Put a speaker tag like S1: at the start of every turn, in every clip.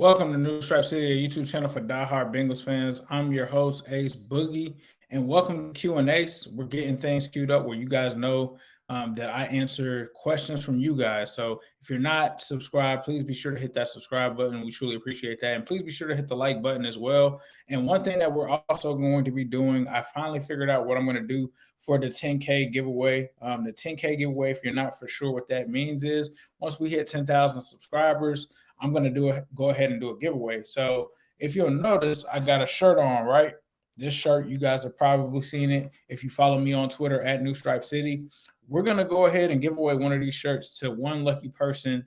S1: Welcome to New Stripe City, a YouTube channel for diehard Bengals fans. I'm your host, Ace Boogie, and welcome to Q&As. We're getting things queued up where you guys know that I answer questions from you guys. So if you're not subscribed, please be sure to hit that subscribe button. We truly appreciate that. And please be sure to hit the like button as well. And one thing that we're also going to be doing, I finally figured out what I'm going to do for the 10K giveaway. The 10K giveaway, if you're not for sure what that means, is once we hit 10,000 subscribers, I'm going to go ahead and do a giveaway. So if you'll notice, I got a shirt on, right? This shirt, you guys have probably seen it. If you follow me on Twitter at New Stripe City, we're going to go ahead and give away one of these shirts to one lucky person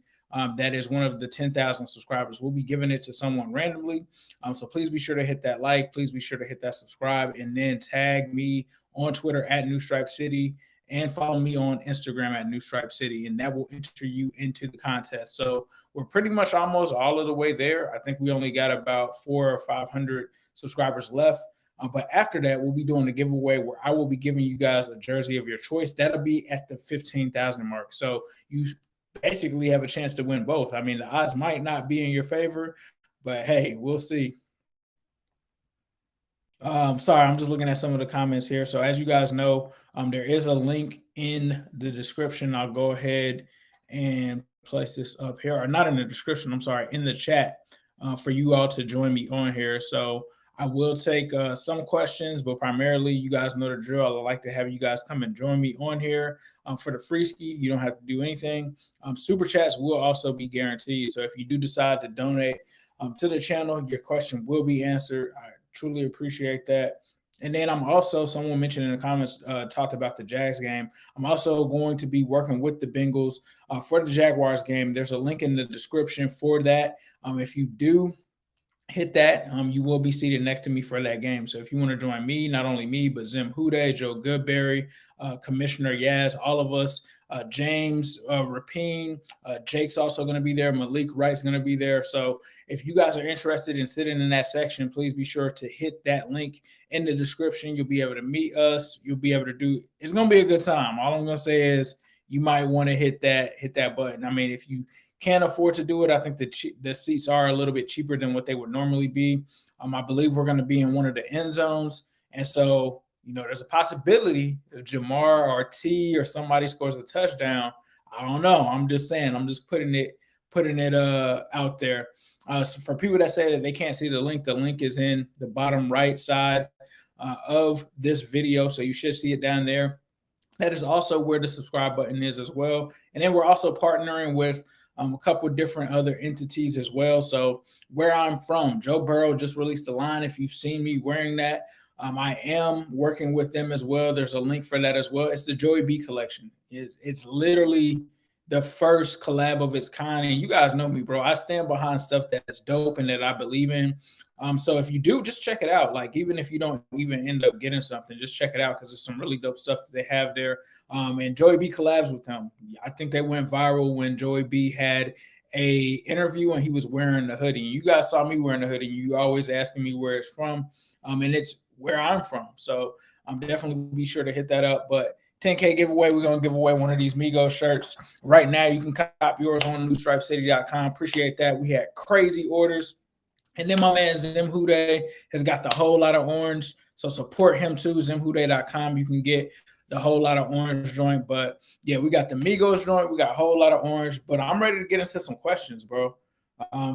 S1: that is one of the 10,000 subscribers. We'll be giving it to someone randomly. So please be sure to hit that like. Please be sure to hit that subscribe and then tag me on Twitter at New Stripe City and follow me on Instagram at New Stripe City, and that will enter you into the contest. So we're pretty much almost all of the way there. I think we only got about 400 or 500 subscribers left. But after that, we'll be doing a giveaway where I will be giving you guys a jersey of your choice. That'll be at the 15,000 mark. So you basically have a chance to win both. I mean, the odds might not be in your favor, but hey, we'll see. Sorry, I'm just looking at some of the comments here. So as you guys know, there is a link in the description. I'll go ahead and place this up here, or not in the description, I'm sorry, in the chat for you all to join me on here. So I will take some questions, but primarily you guys know the drill. I'd like to have you guys come and join me on here. For the free ski, you don't have to do anything. Super chats will also be guaranteed. So if you do decide to donate to the channel, your question will be answered. I truly appreciate that. And then I'm also, someone mentioned in the comments, talked about the Jags game. I'm also going to be working with the Bengals for the Jaguars game. There's a link in the description for that. If you do hit that, you will be seated next to me for that game. So if you want to join me, not only me, but Zim Hude, Joe Goodberry, Commissioner Yaz, all of us, James Rapine, Jake's also going to be there. Malik Wright's going to be there. So if you guys are interested in sitting in that section, please be sure to hit that link in the description. You'll be able to meet us. You'll be able to do, it's going to be a good time. All I'm going to say is you might want to hit that button. I mean, if you can't afford to do it, I think the seats are a little bit cheaper than what they would normally be. I believe we're going to be in one of the end zones. And so, there's a possibility if Jamar or T or somebody scores a touchdown. I don't know. I'm just saying. I'm just putting it out there. So for people that say that they can't see the link is in the bottom right side of this video. So you should see it down there. That is also where the subscribe button is as well. And then we're also partnering with a couple of different other entities as well. So where I'm from, Joe Burrow just released a line. If you've seen me wearing that, I am working with them as well. There's a link for that as well. It's the Joey B collection. It's literally the first collab of its kind. And you guys know me, bro. I stand behind stuff that's dope and that I believe in. So if you do, just check it out. Like, even if you don't even end up getting something, just check it out because there's some really dope stuff that they have there. And Joey B collabs with them. I think they went viral when Joey B had a interview and he was wearing the hoodie. You guys saw me wearing the hoodie. You always asking me where it's from. And it's where I'm from. So I'm definitely be sure to hit that up. But 10K giveaway, we're going to give away one of these Migos shirts. Right now, you can cop yours on newstripecity.com. Appreciate that. We had crazy orders. And then my man Zim Hude has got the whole lot of orange. So support him too, zimhude.com. You can get the whole lot of orange joint. But yeah, we got the Migos joint. We got a whole lot of orange. But I'm ready to get into some questions, bro.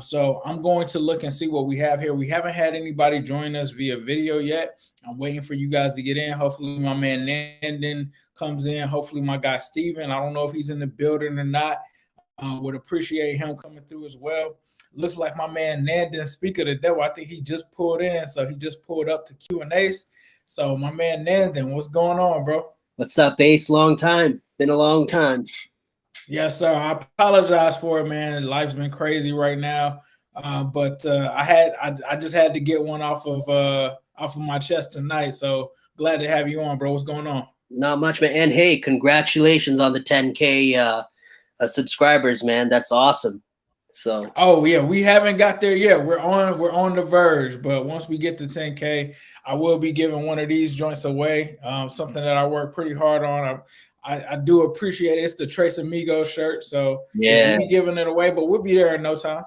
S1: So I'm going to look and see what we have here. We haven't had anybody join us via video yet. I'm waiting for you guys to get in. Hopefully my man Nandon comes in. Hopefully my guy Steven. I don't know if he's in the building or not. Would appreciate him coming through as well. Looks like my man Nandon, speaker of the devil, I think he just pulled in. So he just pulled up to Q&As. So my man Nandon, what's going on, bro?
S2: What's up, Ace? Long time. Been a long time.
S1: Yes, sir. I apologize for it, man. Life's been crazy right now. But I just had to get one off of my chest tonight. So glad to have you on, bro. What's going on?
S2: Not much, man. And hey, congratulations on the 10K subscribers, man. That's awesome. So
S1: oh yeah, we haven't got there yet. We're on the verge, but once we get to 10K, I will be giving one of these joints away. Something that I work pretty hard on. I do appreciate it. It's the Trace Amigos shirt. So yeah, we'll be giving it away, but we'll be there in no time.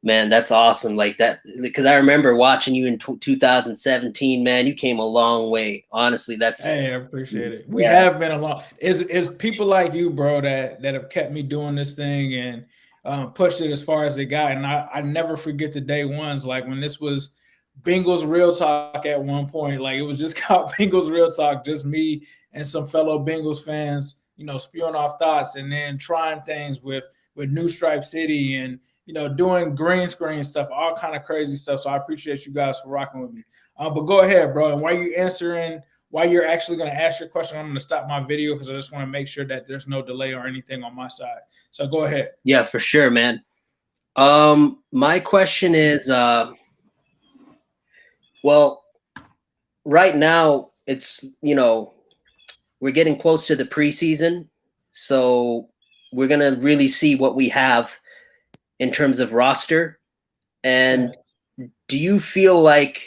S2: Man, that's awesome. Like that, because I remember watching you in 2017. Man, you came a long way. Honestly, that's
S1: Hey, I appreciate it. We have been along. Is people like you, bro, that have kept me doing this thing and pushed it as far as it got. And I never forget the day ones, like when this was Bengals Real Talk at one point. Like it was just called Bengals Real Talk, just me and some fellow Bengals fans, spewing off thoughts and then trying things with New Stripe City and doing green screen stuff, all kind of crazy stuff. So I appreciate you guys for rocking with me. But go ahead, bro. And while you're actually going to ask your question, I'm going to stop my video because I just want to make sure that there's no delay or anything on my side. So go ahead.
S2: Yeah, for sure, man. My question is, well, right now it's, we're getting close to the preseason. So we're going to really see what we have in terms of roster. And do you feel like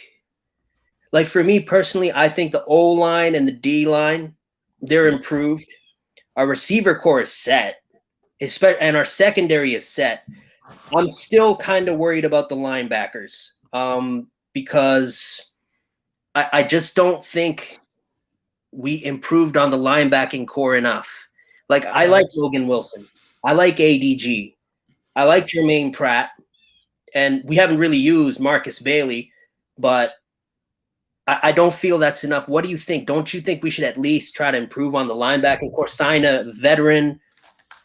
S2: for me personally, I think the O-line and the D-line, they're improved. Our receiver core is set, and our secondary is set. I'm still kind of worried about the linebackers because I just don't think we improved on the linebacking core enough. Like, I like Logan Wilson. I like ADG. I like Jermaine Pratt. And we haven't really used Marcus Bailey, but I don't feel that's enough. What do you think? Don't you think we should at least try to improve on the linebacking core, sign a veteran?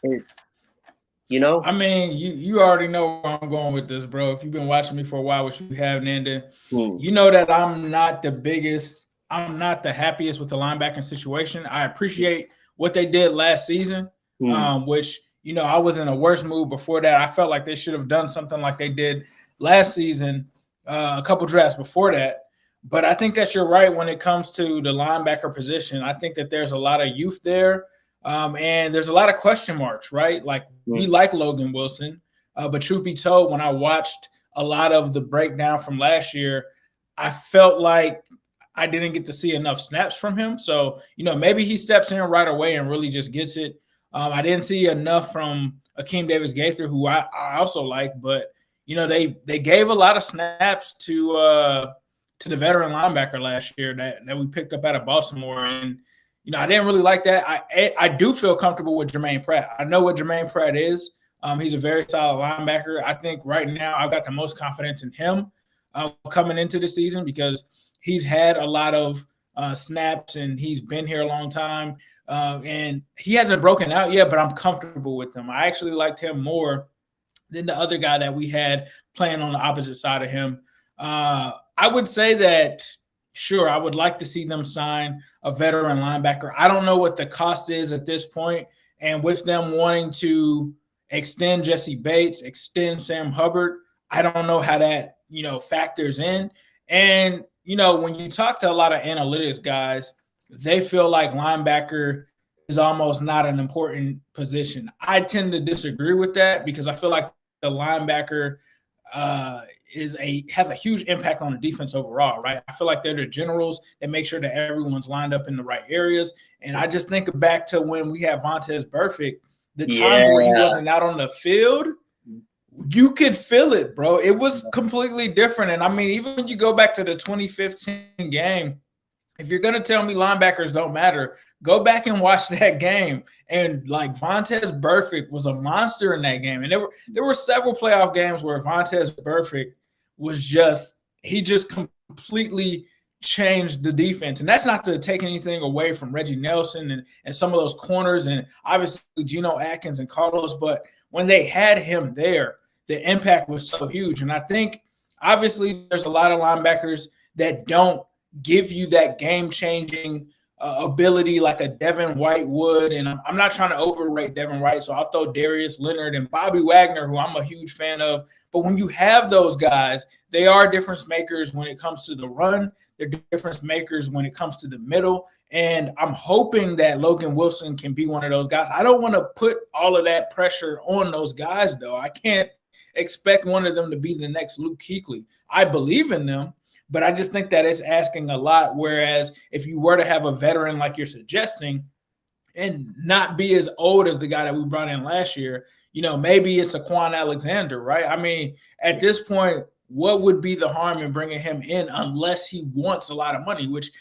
S1: I mean, you already know where I'm going with this, bro. If you've been watching me for a while, which you have, Nanda, you know that I'm not the happiest with the linebacking situation. I appreciate what they did last season, which, I was in a worse mood before that. I felt like they should have done something like they did last season, a couple drafts before that. But I think that you're right when it comes to the linebacker position. I think that there's a lot of youth there, and there's a lot of question marks, right? Like, we like Logan Wilson, but truth be told, when I watched a lot of the breakdown from last year, I felt like I didn't get to see enough snaps from him. So, maybe he steps in right away and really just gets it. I didn't see enough from Akeem Davis-Gaither, who I also like, but, they gave a lot of snaps to the veteran linebacker last year that we picked up out of Baltimore. And, I didn't really like that. I do feel comfortable with Jermaine Pratt. I know what Jermaine Pratt is. He's a very solid linebacker. I think right now I've got the most confidence in him coming into the season because he's had a lot of snaps and he's been here a long time. And he hasn't broken out yet, but I'm comfortable with him. I actually liked him more than the other guy that we had playing on the opposite side of him. I would say that, sure, I would like to see them sign a veteran linebacker. I don't know what the cost is at this point. And with them wanting to extend Jesse Bates, extend Sam Hubbard, I don't know how that, factors in. And, when you talk to a lot of analytics guys, they feel like linebacker is almost not an important position. I tend to disagree with that because I feel like the linebacker has a huge impact on the defense overall, right? I feel like they're the generals that make sure that everyone's lined up in the right areas. And I just think back to when we had Vontaze Burfict, the times where he wasn't out on the field, you could feel it, bro. It was completely different. And I mean, even when you go back to the 2015 game, if you're going to tell me linebackers don't matter, go back and watch that game. And like Vontaze Burfict was a monster in that game. And there were several playoff games where Vontaze Burfict was just completely changed the defense. And that's not to take anything away from Reggie Nelson and some of those corners and obviously Geno Atkins and Carlos. But when they had him there, the impact was so huge. And I think obviously there's a lot of linebackers that don't give you that game-changing ability like a Devin White would. And I'm not trying to overrate Devin White, so I'll throw Darius Leonard and Bobby Wagner, who I'm a huge fan of. But when you have those guys, they are difference makers when it comes to the run. They're difference makers when it comes to the middle. And I'm hoping that Logan Wilson can be one of those guys. I don't want to put all of that pressure on those guys, though. I can't expect one of them to be the next Luke Kuechly. I believe in them, but I just think that it's asking a lot. Whereas if you were to have a veteran like you're suggesting and not be as old as the guy that we brought in last year, maybe it's a Quan Alexander, right? I mean, at this point, what would be the harm in bringing him in unless he wants a lot of money, which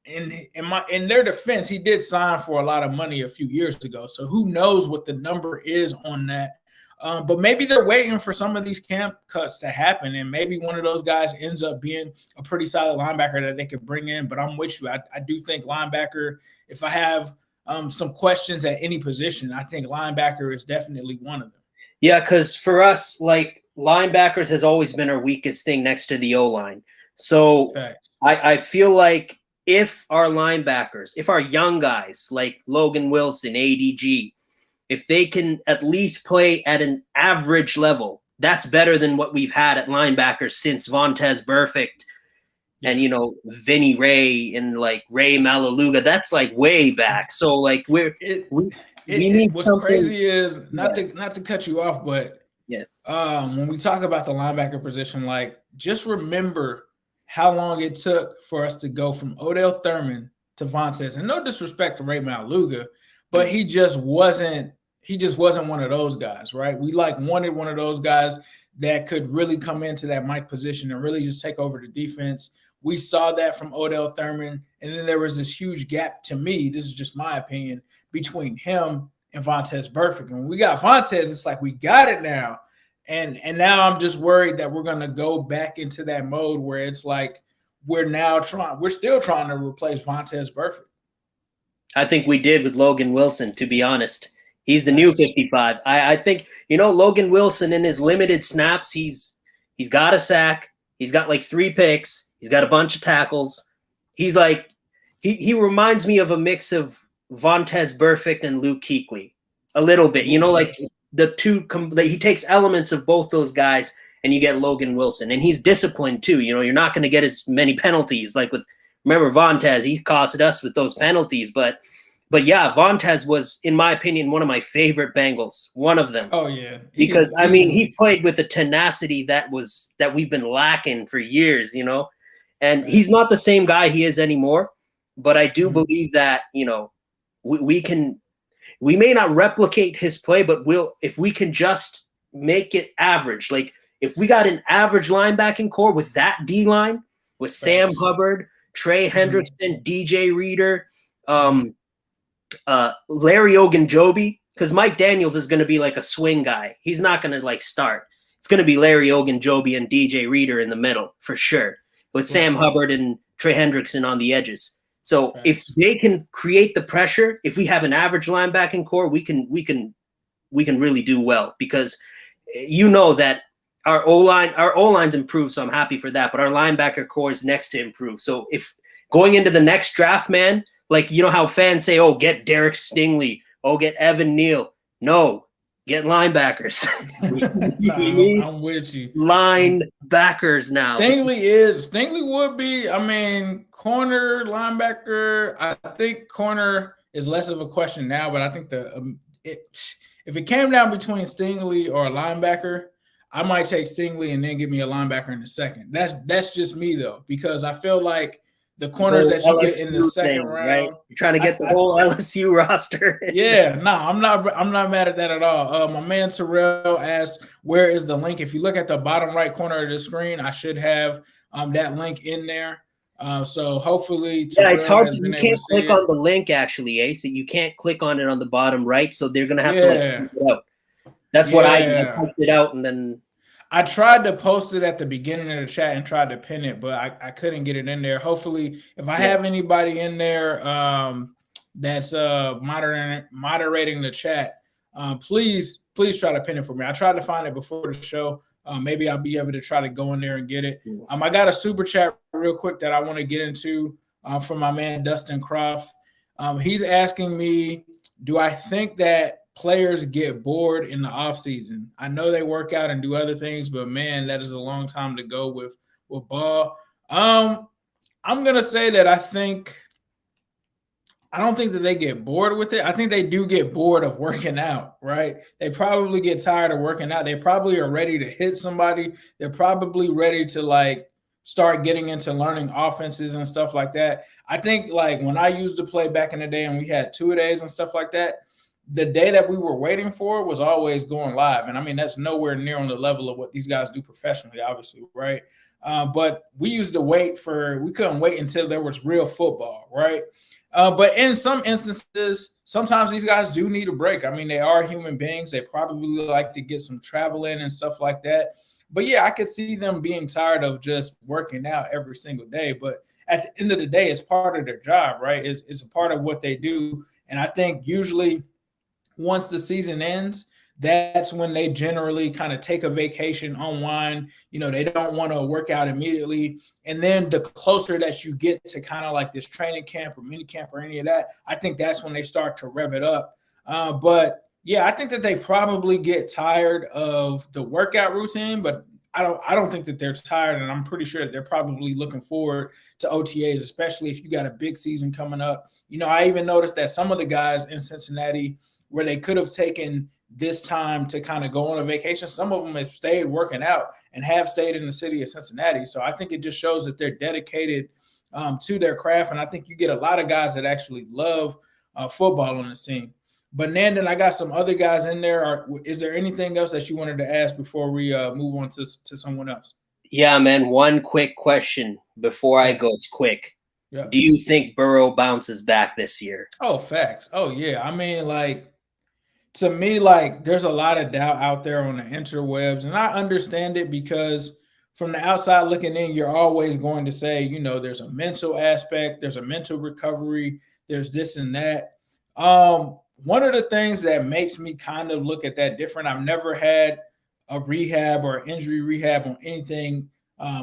S1: in their defense, he did sign for a lot of money a few years ago. So who knows what the number is on that. But maybe they're waiting for some of these camp cuts to happen, and maybe one of those guys ends up being a pretty solid linebacker that they could bring in. But I'm with you. I do think linebacker, if I have some questions at any position, I think linebacker is definitely one of them.
S2: Yeah, because for us, like, linebackers has always been our weakest thing next to the O-line. So I feel like if our linebackers, if our young guys like Logan Wilson, ADG, if they can at least play at an average level, that's better than what we've had at linebackers since Vontaze Burfict and, Vinny Ray and like Ray Malaluga. That's like way back. So like we need
S1: what's
S2: something.
S1: Crazy is not to cut you off, but when we talk about the linebacker position, like just remember how long it took for us to go from Odell Thurman to Vontaze. And no disrespect to Ray Malaluga, but he just wasn't one of those guys, right? We wanted one of those guys that could really come into that Mike position and really just take over the defense. We saw that from Odell Thurman, and then there was this huge gap, to me, this is just my opinion, between him and Vontaze Burfict. And when we got Vontaze, it's like we got it now. And now I'm just worried that we're going to go back into that mode where it's like we're still trying to replace Vontaze Burfict.
S2: I think we did with Logan Wilson, to be honest. He's the new 55. I think, Logan Wilson in his limited snaps, he's got a sack. He's got like 3 picks. He's got a bunch of tackles. He's like, he reminds me of a mix of Vontaze Burfict and Luke Kuechly a little bit, like the two, he takes elements of both those guys and you get Logan Wilson, and he's disciplined too. You're not going to get as many penalties. Like remember Vontaze, he costed us with those penalties, but yeah, Vontaze was, in my opinion, one of my favorite Bengals. One of them.
S1: Oh yeah,
S2: because he played with a tenacity that we've been lacking for years, and he's not the same guy he is anymore. But I do believe that we may not replicate his play, but if we can just make it average, like if we got an average linebacking core with that D line with Sam Hubbard, Trey Hendrickson, DJ Reader, Larry Ogunjobi, because Mike Daniels is going to be like a swing guy. He's not going to like start. It's going to be Larry Ogunjobi and DJ Reader in the middle for sure, with Sam Hubbard and Trey Hendrickson on the edges. So if they can create the pressure, if we have an average linebacking core, we can really do well, because that our O-line's improved, so I'm happy for that. But our linebacker core is next to improve. So if going into the next draft, man, like how fans say, oh, get Derek Stingley, oh, get Evan Neal. No, get linebackers.
S1: I'm with you.
S2: Linebackers now.
S1: Stingley would be, corner, linebacker. I think corner is less of a question now, but I think if it came down between Stingley or a linebacker, I might take Stingley and then give me a linebacker in the second. That's just me though, because I feel like the corners that you get in the second round,
S2: right? You're trying to get the whole LSU roster.
S1: I'm not mad at that at all. My man Terrell asked, where is the link? If you look at the bottom right corner of the screen, I should have that link in there. So hopefully,
S2: it's hard. You can't click on the link actually, Ace. You can't click on it on the bottom right, so they're gonna have to put it out. That's what I typed it out, and then
S1: I tried to post it at the beginning of the chat and tried to pin it, but I couldn't get it in there. Hopefully, if I have anybody in there that's moderating the chat, please try to pin it for me. I tried to find it before the show. Maybe I'll be able to try to go in there and get it. I got a super chat real quick that I want to get into from my man Dustin Croft. He's asking me, do I think that players get bored in the offseason? I know they work out and do other things, but man, that is a long time to go with ball. I'm gonna say that I don't think that they get bored with it. I think they do get bored of working out, right? They probably get tired of working out. They probably are ready to hit somebody. They're probably ready to start getting into learning offenses and stuff like that. I think when I used to play back in the day and we had 2-a-days and stuff like that, the day that we were waiting for was always going live. And I mean, that's nowhere near on the level of what these guys do professionally, obviously, right? But we couldn't wait until there was real football, right? But in some instances, sometimes these guys do need a break. I mean, they are human beings. They probably like to get some travel in and stuff like that. But yeah, I could see them being tired of just working out every single day. But at the end of the day, it's part of their job, right? It's a part of what they do. And I think usually once the season ends, that's when they generally kind of take a vacation, unwind. They don't want to work out immediately. And then the closer that you get to kind of like this training camp or mini camp or any of that, I think that's when they start to rev it up. But yeah, I think that they probably get tired of the workout routine, but I don't think that they're tired, and I'm pretty sure that they're probably looking forward to OTAs, especially if you got a big season coming up. I even noticed that some of the guys in Cincinnati, where they could have taken this time to kind of go on a vacation, some of them have stayed working out and have stayed in the city of Cincinnati. So I think it just shows that they're dedicated to their craft, and I think you get a lot of guys that actually love football on the team. But Nandon, I got some other guys in there. Is there anything else that you wanted to ask before we move on to someone else?
S2: Yeah, man. One quick question before I go. It's quick. Yeah. Do you think Burrow bounces back this year?
S1: Oh, facts. Oh, yeah. I mean, to me, there's a lot of doubt out there on the interwebs, and I understand it because from the outside looking in, you're always going to say, there's a mental aspect, there's a mental recovery, there's this and that. One of the things that makes me kind of look at that different, I've never had a rehab or injury rehab on anything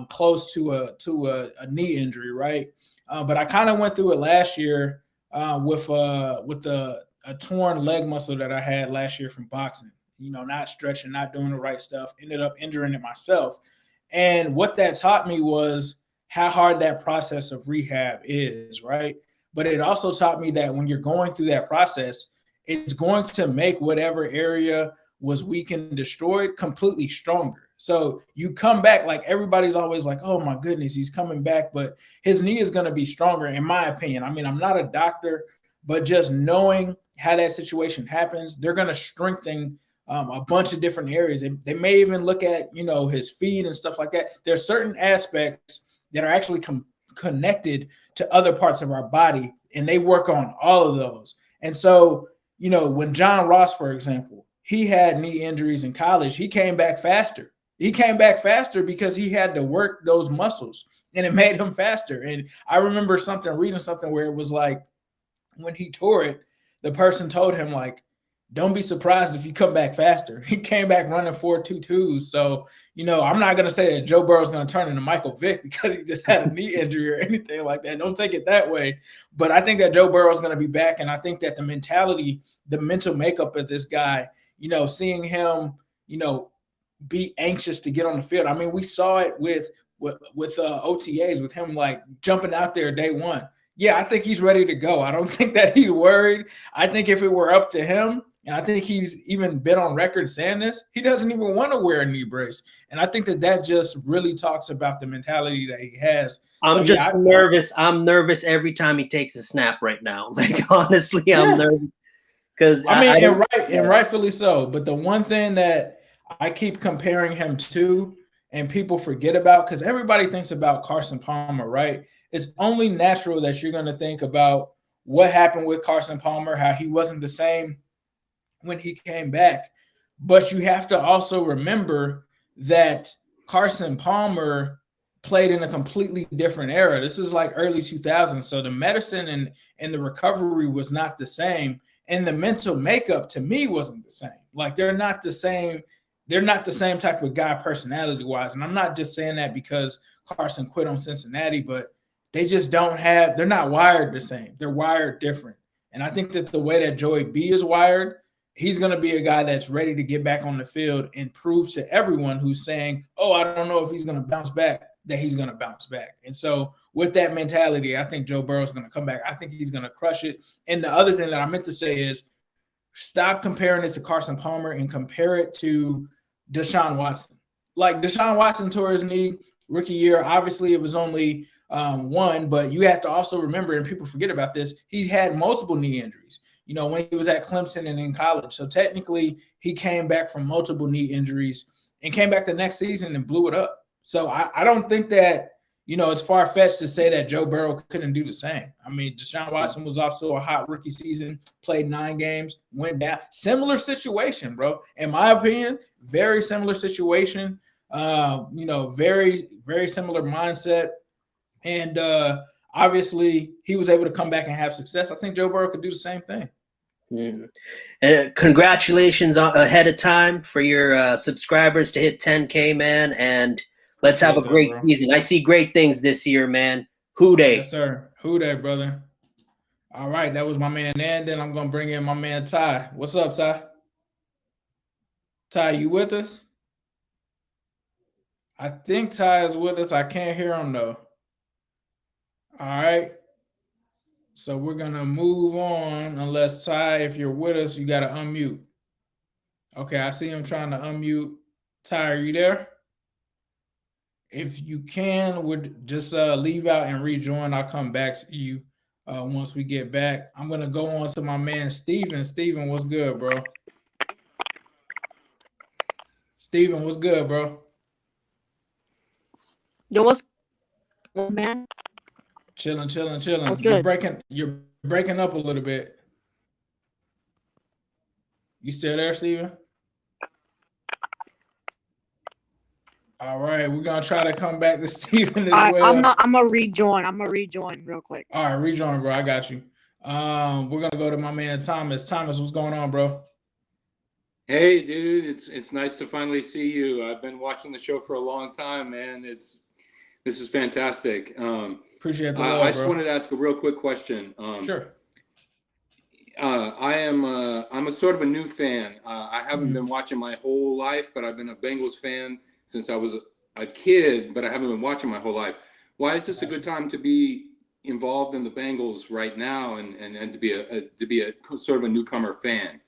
S1: close to a knee injury, right? But I kind of went through it last year with a torn leg muscle that I had last year from boxing. Not stretching, not doing the right stuff. Ended up injuring it myself. And what that taught me was how hard that process of rehab is, right? But it also taught me that when you're going through that process, it's going to make whatever area was weak and destroyed completely stronger. So you come back, everybody's always like, oh my goodness, he's coming back, but his knee is going to be stronger, in my opinion. I mean, I'm not a doctor, but just knowing how that situation happens, they're going to strengthen a bunch of different areas. They may even look at, his feet and stuff like that. There's certain aspects that are actually connected to other parts of our body, and they work on all of those. And so, when John Ross, for example, he had knee injuries in college, he came back faster. He came back faster because he had to work those muscles, and it made him faster. And I remember reading something where it was like, when he tore it, the person told him, don't be surprised if you come back faster. He came back running 4.22. So, I'm not going to say that Joe Burrow is going to turn into Michael Vick because he just had a knee injury or anything like that. Don't take it that way. But I think that Joe Burrow is going to be back. And I think that the mentality, the mental makeup of this guy, seeing him, be anxious to get on the field. I mean, we saw it with OTAs, with him jumping out there day one. Yeah, I think he's ready to go. I don't think that he's worried. I think if it were up to him, and I think he's even been on record saying this, he doesn't even want to wear a knee brace. And I think that just really talks about the mentality that he has.
S2: I'm nervous. I'm nervous every time he takes a snap right now. Honestly, I'm nervous. Because
S1: and rightfully so. But the one thing that I keep comparing him to, and people forget about, because everybody thinks about Carson Palmer, right? It's only natural that you're going to think about what happened with Carson Palmer, how he wasn't the same when he came back. But you have to also remember that Carson Palmer played in a completely different era. This is early 2000s. So the medicine and the recovery was not the same. And the mental makeup to me wasn't the same. They're not the same. They're not the same type of guy personality-wise. And I'm not just saying that because Carson quit on Cincinnati, but they just they're not wired the same. They're wired different. And I think that the way that Joey B is wired, he's going to be a guy that's ready to get back on the field and prove to everyone who's saying, oh, I don't know if he's going to bounce back, that he's going to bounce back. And so with that mentality, I think Joe Burrow is going to come back. I think he's going to crush it. And the other thing that I meant to say is stop comparing it to Carson Palmer and compare it to Deshaun Watson. Deshaun Watson tore his knee rookie year. Obviously, it was only one, but you have to also remember, and people forget about this, he's had multiple knee injuries. when he was at Clemson and in college. So technically, he came back from multiple knee injuries and came back the next season and blew it up. So I don't think that, it's far-fetched to say that Joe Burrow couldn't do the same. I mean, Deshaun Watson was off to a hot rookie season, played 9 games, went down. Similar situation, bro. In my opinion, very similar situation. Very, very similar mindset. And obviously, he was able to come back and have success. I think Joe Burrow could do the same thing.
S2: And congratulations ahead of time for your subscribers to hit 10K, man. And let's have a great season. I see great things this year, man. Who day?
S1: Yes, sir. Who day, brother? All right, that was my man, and then I'm gonna bring in my man Ty. What's up, Ty? Ty, you with us? I think Ty is with us. I can't hear him though. All right. So we're gonna move on. Unless Ty, if you're with us, you gotta unmute. Okay, I see him trying to unmute. Ty, are you there? If you can, would just leave out and rejoin. I'll come back to you once we get back. I'm gonna go on to my man Steven. Steven, what's good, bro? Steven, what's good, bro?
S3: Yo, what's good, man?
S1: Chilling.
S3: What's good?
S1: You're breaking up a little bit. You still there, Steven? All right, we're gonna try to come back to Steven as well.
S3: I'm gonna rejoin. I'm gonna rejoin real quick.
S1: All right, rejoin, bro. I got you. We're gonna go to my man Thomas. Thomas, what's going on, bro?
S4: Hey, dude, it's nice to finally see you. I've been watching the show for a long time, man. This is fantastic.
S1: Appreciate the love,
S4: I just
S1: bro.
S4: wanted to ask a real quick question.
S1: Sure.
S4: I'm a sort of a new fan. I haven't been watching my whole life, but I've been a Bengals fan since I was a kid, but I haven't been watching my whole life. Why is this a good time to be involved in the Bengals right now and to be a sort of a newcomer fan?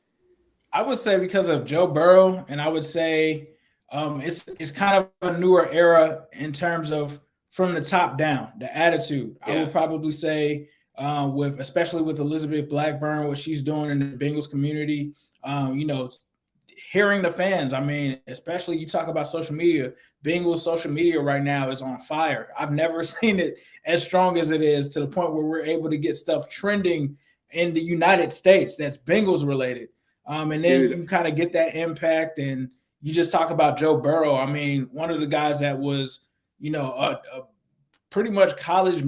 S1: I would say because of Joe Burrow, and I would say it's kind of a newer era in terms of from the top down, the attitude. Yeah. I would probably say especially with Elizabeth Blackburn, what she's doing in the Bengals community, hearing the fans. I mean, especially you talk about social media. Bengals social media right now is on fire. I've never seen it as strong as it is, to the point where we're able to get stuff trending in the United States that's Bengals related. And then you kind of get that impact, and you just talk about Joe Burrow. I mean, one of the guys that was, a pretty much college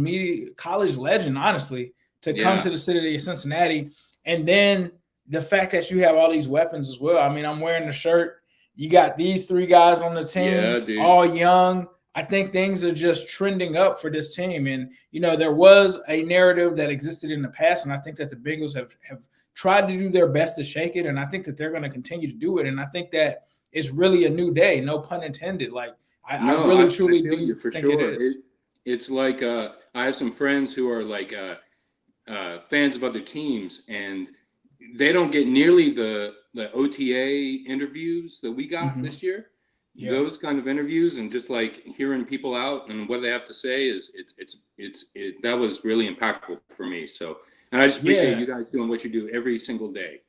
S1: legend, honestly, to come to the city of Cincinnati. And then the fact that you have all these weapons as well. I mean, I'm wearing the shirt. You got these 3 guys on the team, all young. I think things are just trending up for this team. And, there was a narrative that existed in the past, and I think that the Bengals have tried to do their best to shake it, and I think that they're going to continue to do it. And I think that it's really a new day, no pun intended. Like, I truly do
S4: for
S1: think
S4: sure.
S1: it is.
S4: It's like I have some friends who are like fans of other teams, and they don't get nearly the OTA interviews that we got this year. Yeah. Those kind of interviews, and just like hearing people out and what they have to say that was really impactful for me. So, and I just appreciate you guys doing what you do every single day.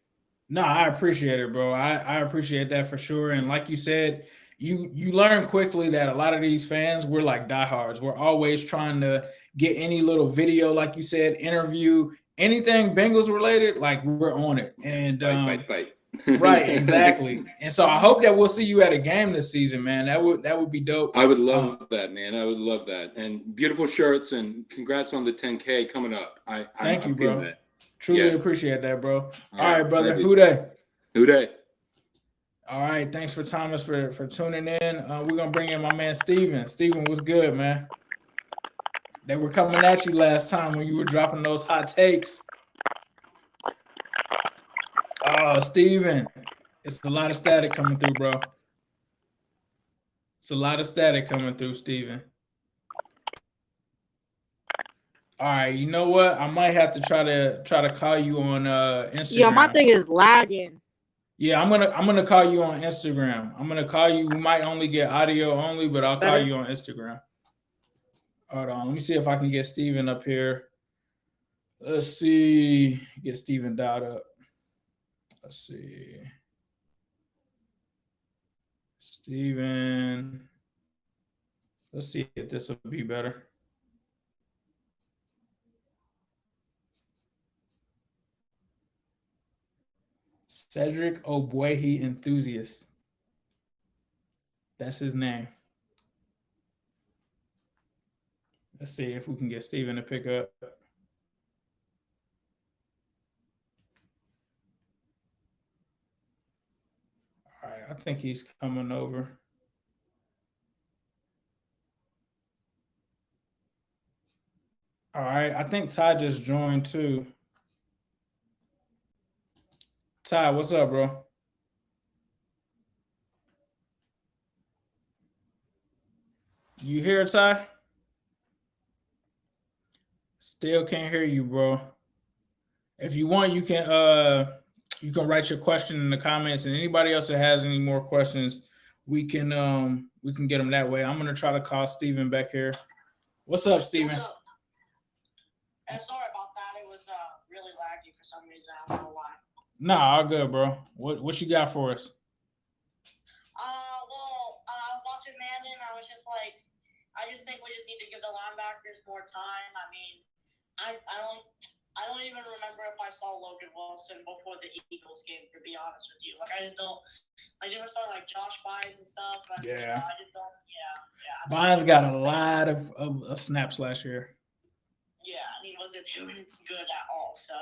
S1: No, I appreciate it, bro. I appreciate that for sure. And like you said, you learn quickly that a lot of these fans, we're like diehards. We're always trying to get any little video, like you said, interview, anything Bengals related, like we're on it. And
S4: bite.
S1: Right, exactly. And so I hope that we'll see you at a game this season, man. That would be dope.
S4: I would love that, man. I would love that. And beautiful shirts, and congrats on the 10K coming up.
S1: Thank you, bro.
S4: That.
S1: Truly appreciate that, bro. All right, brother. Who day? All right. Thanks for Thomas for tuning in. We're gonna bring in my man Steven. Steven, what's good, man? They were coming at you last time when you were dropping those hot takes. Oh, Steven. It's a lot of static coming through, bro. It's a lot of static coming through, Steven. All right, you know what? I might have to try to call you on Instagram.
S3: Yeah, my thing is lagging.
S1: Yeah, I'm gonna call you on Instagram. I'm gonna call you. We might only get audio only, but I'll call you on Instagram. Hold on. Let me see if I can get Steven up here. Let's see. Get Steven dialed up. Let's see. Steven. Let's see if this will be better. Cedric Ogbuehi Enthusiast. That's his name. Let's see if we can get Steven to pick up. All right, I think he's coming over. All right, I think Ty just joined too. Ty, what's up, bro? You hear Ty? Still can't hear you, bro. If you want, you can write your question in the comments, and anybody else that has any more questions, we can get them that way. I'm gonna try to call Steven back here. What's up, Steven?
S5: What's up? Sorry about that. It was really laggy for some reason. I don't know why.
S1: Nah, all good, bro. What you got for us?
S5: Watching Manning, I was just like, I just think we just need to give the linebackers more time. I mean, I don't even remember if I saw Logan Wilson before the Eagles game, to be honest with you. Like, I just don't. Like, they were starting like Josh Bynes and stuff. But,
S1: Yeah.
S5: I just don't. Yeah.
S1: Bynes got a lot of snaps last year.
S5: Yeah, and he wasn't doing good at all. So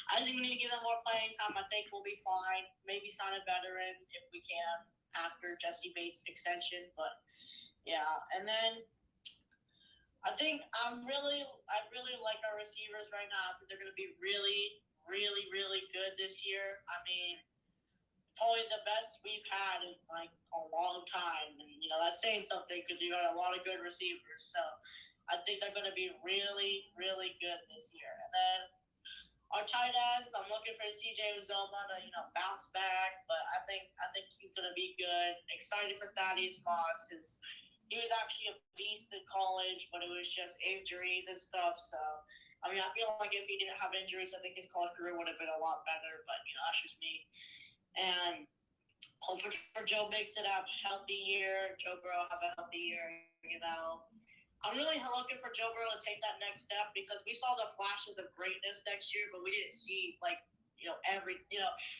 S5: I think we need to give them more playing time. I think we'll be fine. Maybe sign a veteran if we can after Jesse Bates' extension. But yeah, and then I think I really like our receivers right now. I think they're going to be really, really, really good this year. I mean, probably the best we've had in like a long time, and that's saying something because we've got a lot of good receivers. So I think they're going to be really, really good this year. And then our tight ends, I'm looking for CJ Uzoma to bounce back, but I think he's going to be good. Excited for Thaddeus Moss because he was actually a beast in college, but it was just injuries and stuff. So I mean, I feel like if he didn't have injuries, I think his college career would have been a lot better. But that's just me. And hoping for Joe Mixon to have a healthy year, Joe Burrow have a healthy year. I'm really looking for Joe Burrow to take that next step because we saw the flashes of greatness next year, but we didn't see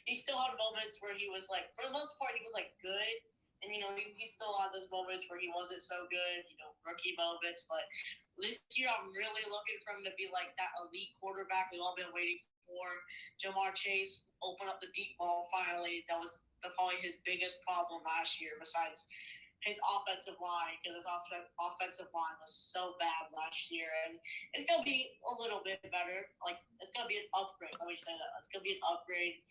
S5: he still had moments where he was like, for the most part, he was like good. And, he still had those moments where he wasn't so good, rookie moments. But this year, I'm really looking for him to be like that elite quarterback we've all been waiting for. Jamar Chase opened up the deep ball finally. That was probably his biggest problem last year besides his offensive line, because his offensive line was so bad last year, and it's gonna be a little bit better. Like, it's gonna be an upgrade. Let me say that it's gonna be an upgrade.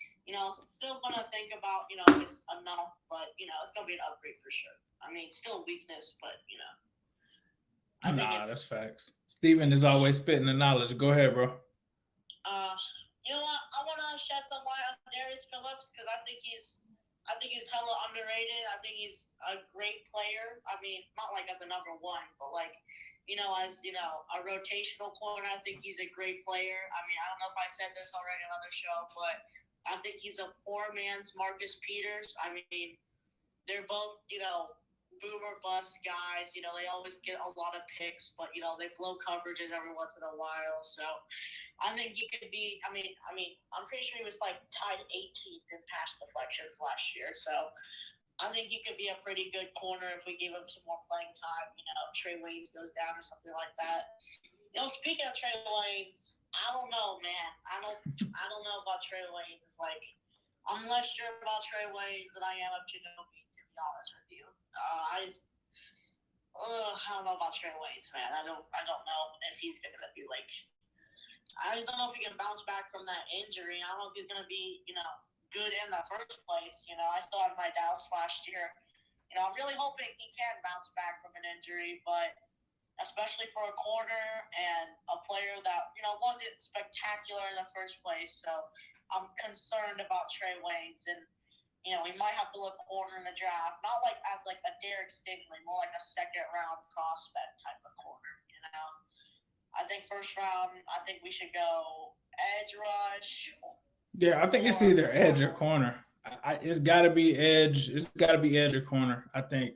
S5: Still gonna think about it's enough, but it's gonna be an upgrade for sure. I mean, still weakness, but I think
S1: that's facts. Steven is always spitting the knowledge. Go ahead, bro.
S5: You know what? I want to shed some light on Darius Phillips because I think he's hella underrated. I think he's a great player. I mean, not like as a number one, but like, as a rotational corner, I think he's a great player. I mean, I don't know if I said this already on another show, but I think he's a poor man's Marcus Peters. I mean, they're both, boomer bust guys. They always get a lot of picks, but they blow coverages every once in a while. So I think he could be. I mean, I'm pretty sure he was like tied 18th in pass deflections last year. So I think he could be a pretty good corner if we give him some more playing time. Trey Waynes goes down or something like that. Speaking of Trey Waynes, I don't know, man. I don't know about Trey Waynes. Like, I'm less sure about Trey Waynes than I am of Ginobili, to be honest with you. I don't know about Trey Waynes, man. I don't know if he's gonna be like. I just don't know if he can bounce back from that injury. I don't know if he's gonna be, good in the first place. I still have my doubts last year. I'm really hoping he can bounce back from an injury, but especially for a corner and a player that wasn't spectacular in the first place. So I'm concerned about Trey Waynes and. We might have to look corner in the draft, not like as like a Derek Stingley, more like a second round prospect type of corner. I think first round, I think we should go edge rush.
S1: Yeah, I think it's either edge or corner. It's got to be edge. It's got to be edge or corner. I think,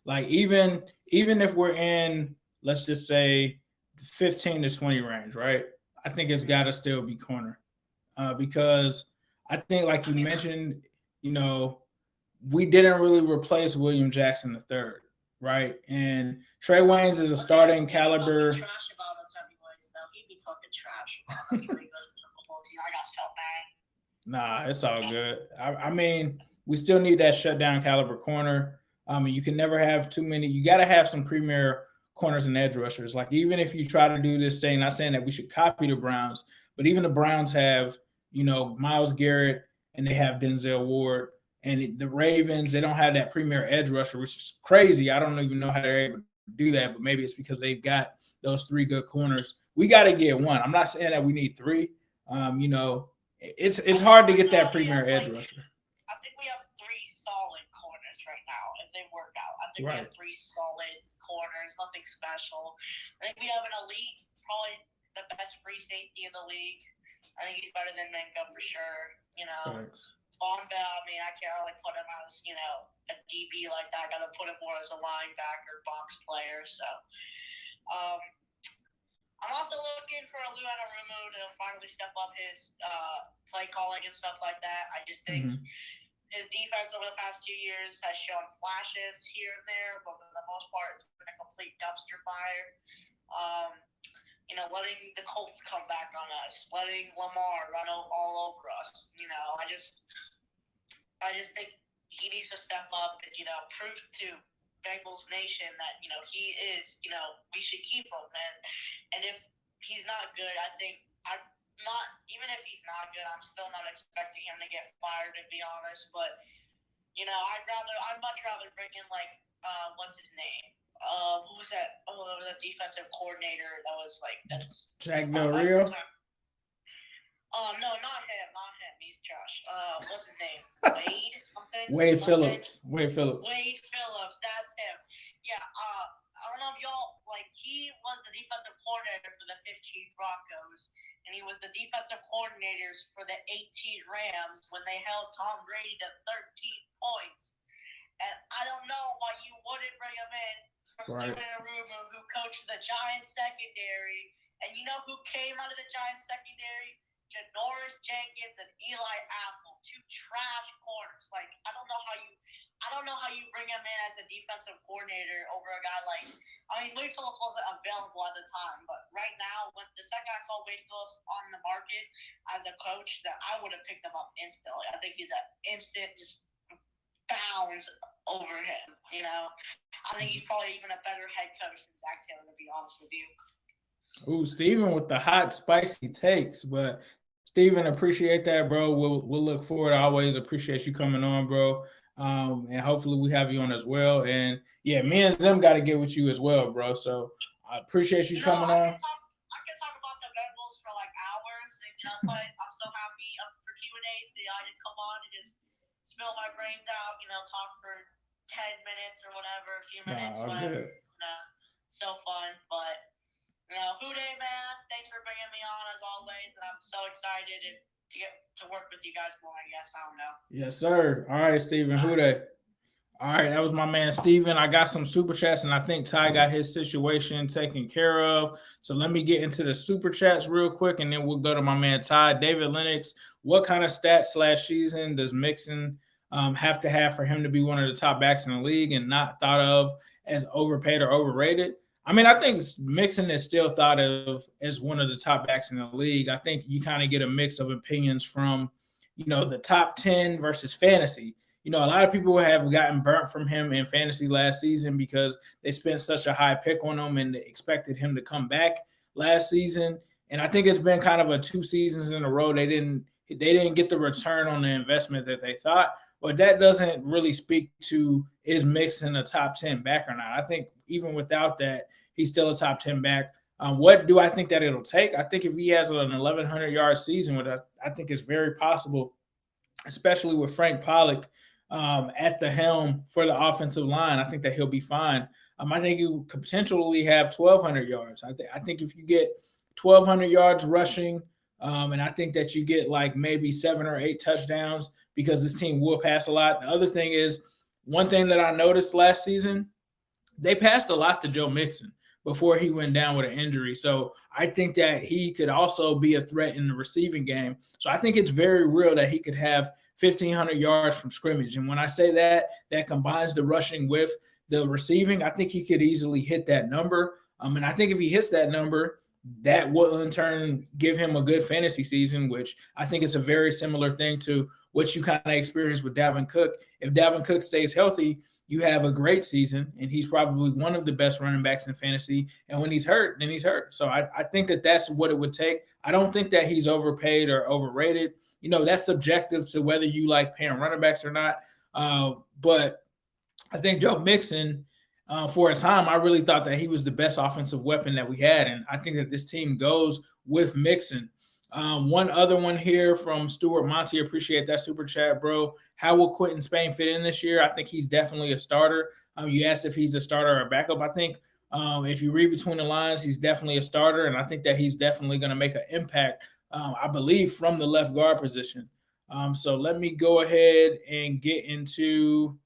S1: like even if we're in, let's just say, 15 to 20 range, right? I think it's got to still be corner, because I think, like you mentioned, we didn't really replace William Jackson III, right? And Trey Waynes is a starting caliber.
S5: Trash about us anyways, though. He'd be talking trash about us when he goes to the football team. I got so mad.
S1: Nah, it's all good. I mean, we still need that shutdown caliber corner. You can never have too many. You got to have some premier corners and edge rushers. Like, even if you try to do this thing, not saying that we should copy the Browns, but even the Browns have, Myles Garrett, and they have Denzel Ward. And the Ravens, they don't have that premier edge rusher, which is crazy. I don't even know how they're able to do that, but maybe it's because they've got those three good corners. We got to get one. I'm not saying that we need three. It's hard to get that premier edge rusher.
S5: I think we have three solid corners right now, if they work out. I think we have three solid corners, nothing special. I think we have an elite, probably the best free safety in the league. I think he's better than Minka for sure.
S1: Thanks.
S5: Bonda, I mean, I can't really put him as, a DB like that. I got to put him more as a linebacker, box player. So, I'm also looking for Lou Anarumo to finally step up his play calling and stuff like that. I just think his defense over the past 2 years has shown flashes here and there, but for the most part, it's been a complete dumpster fire. Letting the Colts come back on us, letting Lamar run all over us. I just think he needs to step up and, prove to Bengals Nation that, he is, we should keep him. And if he's not good, even if he's not good, I'm still not expecting him to get fired, to be honest. But, I'd much rather bring in, what's his name? Who was that? Oh, there was a defensive coordinator that was that's
S1: Jack Del Rio.
S5: No, not him. He's trash. What's his name? Wade something.
S1: Wade Phillips.
S5: Wade Phillips. That's him. Yeah. I don't know if y'all he was the defensive coordinator for the 15 Broncos, and he was the defensive coordinators for the 18 Rams when they held Tom Brady to 13 points. And I don't know why you wouldn't bring him in.
S1: Right.
S5: Who coached the Giants secondary, and you know who came out of the Giants secondary? Janoris Jenkins and Eli Apple, two trash corners. I don't know how you bring him in as a defensive coordinator over a guy Wade Phillips wasn't available at the time, but right now, when the second I saw Wade Phillips on the market as a coach, that I would have picked him up instantly. I think he's an instant just bounds over him. I think he's probably even a better head coach than Zach Taylor, to be honest with you.
S1: Ooh, Steven with the hot, spicy takes. But Steven, appreciate that, bro. We'll look forward. I always appreciate you coming on, bro. And hopefully we have you on as well. And yeah, me and Zim got to get with you as well, bro. So I appreciate you coming on.
S5: I can talk about the Bengals for hours. And, that's why I'm so happy for Q&As that I can come on and just spill my brains out, talk for 10 minutes or whatever, a few minutes, whatever. So fun. But, Houday, man, thanks for bringing me on as always. And I'm so excited to get to work with you guys more, I guess. I don't know.
S1: Yes, sir. All right, Steven, Houday. All right, that was my man, Steven. I got some super chats, and I think Ty got his situation taken care of. So let me get into the super chats real quick, and then we'll go to my man, Ty. David Lennox, what kind of stats/season does Mixon have to have for him to be one of the top backs in the league and not thought of as overpaid or overrated? I mean, I think Mixon is still thought of as one of the top backs in the league. I think you kind of get a mix of opinions from, the top 10 versus fantasy. A lot of people have gotten burnt from him in fantasy last season because they spent such a high pick on him and expected him to come back last season. And I think it's been kind of 2 seasons in a row. They didn't get the return on the investment that they thought. But that doesn't really speak to, is Mixon a top 10 back or not? I think even without that, he's still a top 10 back. What do I think that it'll take? I think if he has an 1,100-yard season, which I think is very possible, especially with Frank Pollock at the helm for the offensive line, I think that he'll be fine. I think he could potentially have 1,200 yards. I think if you get 1,200 yards rushing, And I think that you get like maybe 7 or 8 touchdowns because this team will pass a lot. The other thing is, one thing that I noticed last season, they passed a lot to Joe Mixon before he went down with an injury. So I think that he could also be a threat in the receiving game. So I think it's very real that he could have 1,500 yards from scrimmage. And when I say that, that combines the rushing with the receiving, I think he could easily hit that number. And I think if he hits that number, that will in turn give him a good fantasy season, which I think is a very similar thing to what you kind of experienced with Dalvin Cook. If Dalvin Cook stays healthy, you have a great season, and he's probably one of the best running backs in fantasy. And when he's hurt, then he's hurt. So I think that that's what it would take. I don't think that he's overpaid or overrated. That's subjective to whether you like paying running backs or not. But I think Joe Mixon, for a time, I really thought that he was the best offensive weapon that we had. And I think that this team goes with Mixon. One other one here from Stuart Monty. Appreciate that super chat, bro. How will Quinton Spain fit in this year? I think he's definitely a starter. You asked if he's a starter or a backup. I think if you read between the lines, he's definitely a starter. And I think that he's definitely going to make an impact, I believe, from the left guard position. So let me go ahead and get into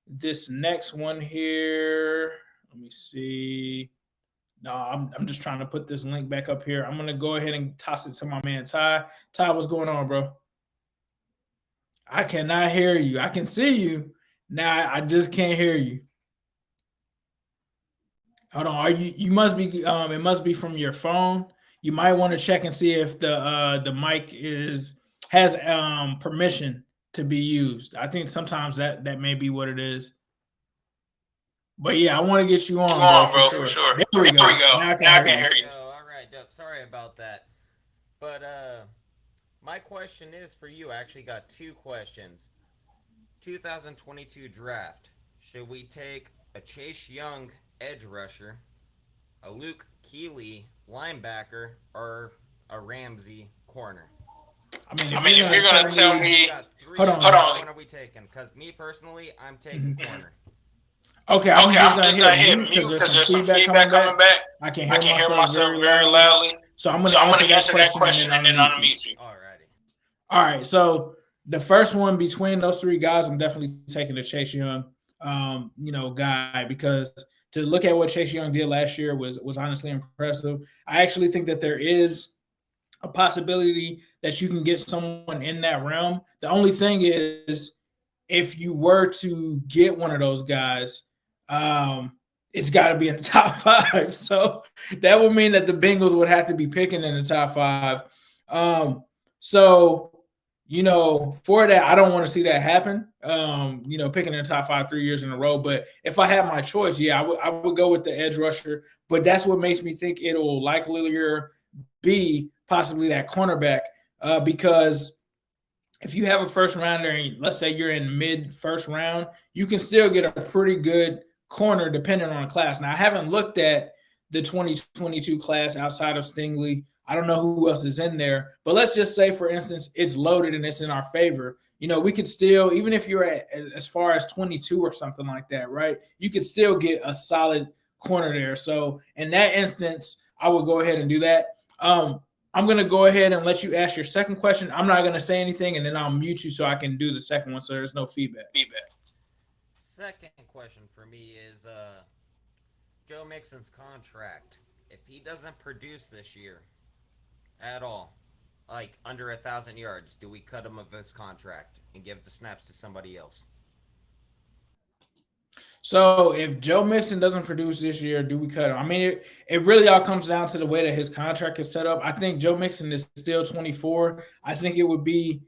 S1: this next one here. Let me see. No, I'm just trying to put this link back up here. I'm going to go ahead and toss it to my man, Ty. Ty, what's going on, bro? I cannot hear you. I can see you. Now I just can't hear you. Hold on. You must be it must be from your phone. You might want to check and see if the mic has permission to be used. I think sometimes that may be what it is. But yeah, I want to get you on, bro, for sure. There we go. Now I can hear you.
S6: Oh, all right, dope. Sorry about that. But my question is for you. I actually got 2 questions. 2022 draft. Should we take a Chase Young edge rusher, a Luke Kuechly linebacker, or a Ramsey corner?
S1: I mean, if you're gonna tell me, hold on.
S6: What are we taking? Because me personally, I'm taking corner.
S1: Okay, I'm just gonna hit mute because there's some feedback coming back. I can hear myself very loudly. So I'm gonna answer that question and then unmute you. All right. So the first one between those 3 guys, I'm definitely taking the Chase Young, guy, because to look at what Chase Young did last year was honestly impressive. I actually think that there is a possibility that you can get someone in that realm. The only thing is, if you were to get one of those guys, it's got to be in the top 5. So that would mean that the Bengals would have to be picking in the top 5. For that, I don't want to see that happen, picking in the top 5 3 years in a row. But if I had my choice, yeah, I would go with the edge rusher. But that's what makes me think it'll likelier be possibly that cornerback, because if you have a first rounder and let's say you're in mid first round, you can still get a pretty good corner depending on the class. Now, I haven't looked at the 2022 class outside of Stingley. I don't know who else is in there, but let's just say, for instance, it's loaded and it's in our favor. We could still, even if you're at as far as 22 or something like that, right? You could still get a solid corner there. So in that instance, I would go ahead and do that. I'm going to go ahead and let you ask your second question. I'm not going to say anything, and then I'll mute you so I can do the second one so there's no feedback.
S6: Second question for me is Joe Mixon's contract. If he doesn't produce this year at all, like under 1,000 yards, do we cut him of his contract and give the snaps to somebody else?
S1: So if Joe Mixon doesn't produce this year, do we cut him? I mean, it really all comes down to the way that his contract is set up. I think Joe Mixon is still 24. I think it would be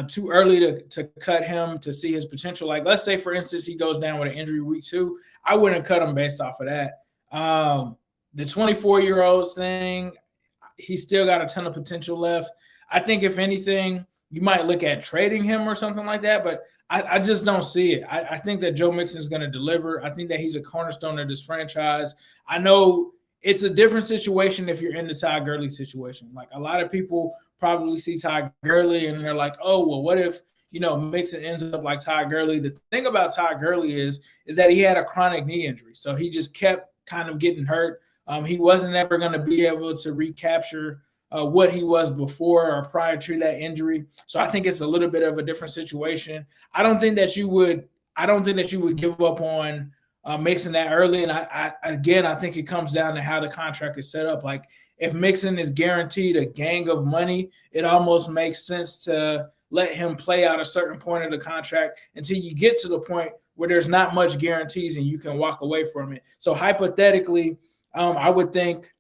S1: too early to cut him to see his potential. Like, let's say, for instance, he goes down with an injury week 2. I wouldn't cut him based off of that. The 24-year-olds thing, he's still got a ton of potential left. I think, if anything, you might look at trading him or something like that, but I just don't see it. I think that Joe Mixon is going to deliver. I think that he's a cornerstone of this franchise. I know it's a different situation if you're in the Todd Gurley situation. Like, a lot of people probably see Todd Gurley and they're like, oh, well, what if, Mixon ends up like Todd Gurley? The thing about Todd Gurley is that he had a chronic knee injury. So he just kept kind of getting hurt. He wasn't ever going to be able to recapture what he was before or prior to that injury. So I think it's a little bit of a different situation. I don't think that you would give up on Mixon that early. And I think it comes down to how the contract is set up. Like if Mixon is guaranteed a gang of money, it almost makes sense to let him play out a certain point of the contract until you get to the point where there's not much guarantees and you can walk away from it. So hypothetically, I would think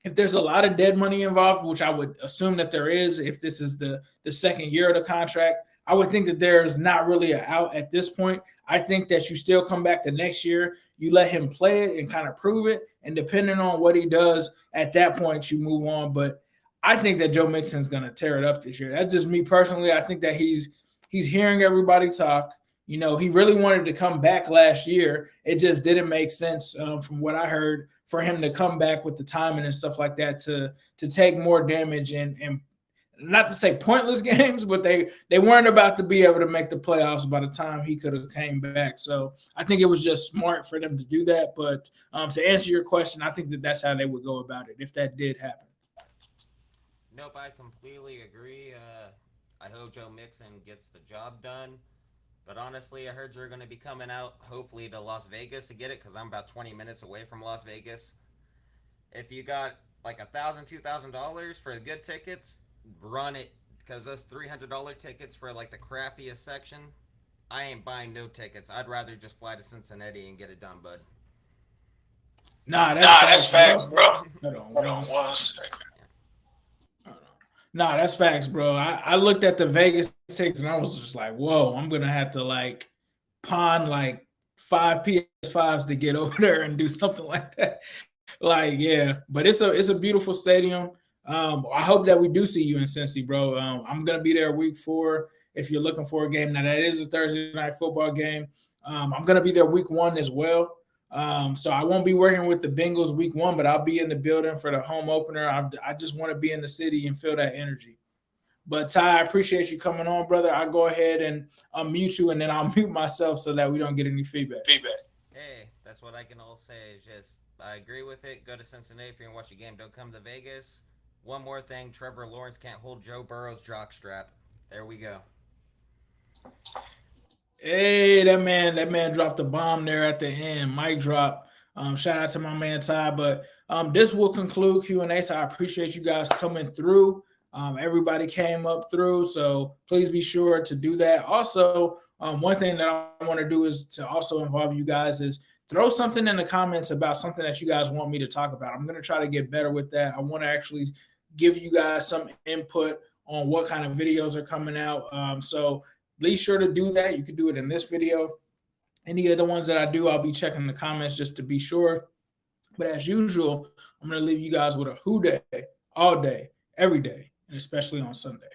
S1: if there's a lot of dead money involved, which I would assume that there is, if this is the second year of the contract, I would think that there's not really an out at this point. I think that you still come back the next year, you let him play it and kind of prove it. And depending on what he does at that point, you move on. But I think that Joe Mixon's going to tear it up this year. That's just me personally. I think that he's hearing everybody talk. You know, he really wanted to come back last year. It just didn't make sense from what I heard for him to come back with the timing and stuff like that to take more damage and not to say pointless games, but they weren't about to be able to make the playoffs by the time he could have came back. So I think it was just smart for them to do that. But to answer your question, I think that that's how they would go about it if that did happen.
S6: Nope, I completely agree. I hope Joe Mixon gets the job done. But honestly, I heard you're going to be coming out, hopefully, to Las Vegas to get it, because I'm about 20 minutes away from Las Vegas. If you got like $1,000, $2,000 for good tickets, run it, because those $300 tickets for like the crappiest section, I ain't buying no tickets. I'd rather just fly to Cincinnati and get it done, bud.
S1: Nah, that's facts, bro.
S7: Hold on 1 second.
S1: Nah, that's facts, bro. I looked at the Vegas tickets and I was just like, whoa, I'm going to have to like pawn like 5 PS5s to get over there and do something like that. Like, yeah, but it's a beautiful stadium. I hope that we do see you in Cincy, bro. I'm going to be there week 4 if you're looking for a game. Now, that is a Thursday night football game. I'm going to be there week 1 as well. So I won't be working with the Bengals week 1, but I'll be in the building for the home opener. I just want to be in the city and feel that energy. But Ty, I appreciate you coming on, brother. I'll go ahead and unmute you, and then I'll mute myself so that we don't get any feedback.
S6: Hey, that's what I can all say is just I agree with it. Go to Cincinnati if you're going to watch a game. Don't come to Vegas. One more thing, Trevor Lawrence can't hold Joe Burrow's jockstrap. There we go.
S1: Hey, that man dropped the bomb there at the end. Mic drop. Shout out to my man Ty. But this will conclude Q&A. So I appreciate you guys coming through. Everybody came up through, so please be sure to do that. Also, one thing that I want to do is to also involve you guys is throw something in the comments about something that you guys want me to talk about. I'm going to try to get better with that. I want to actually give you guys some input on what kind of videos are coming out. So be sure to do that. You can do it in this video. Any of the ones that I do, I'll be checking the comments just to be sure. But as usual, I'm going to leave you guys with a who day, all day, every day, and especially on Sunday.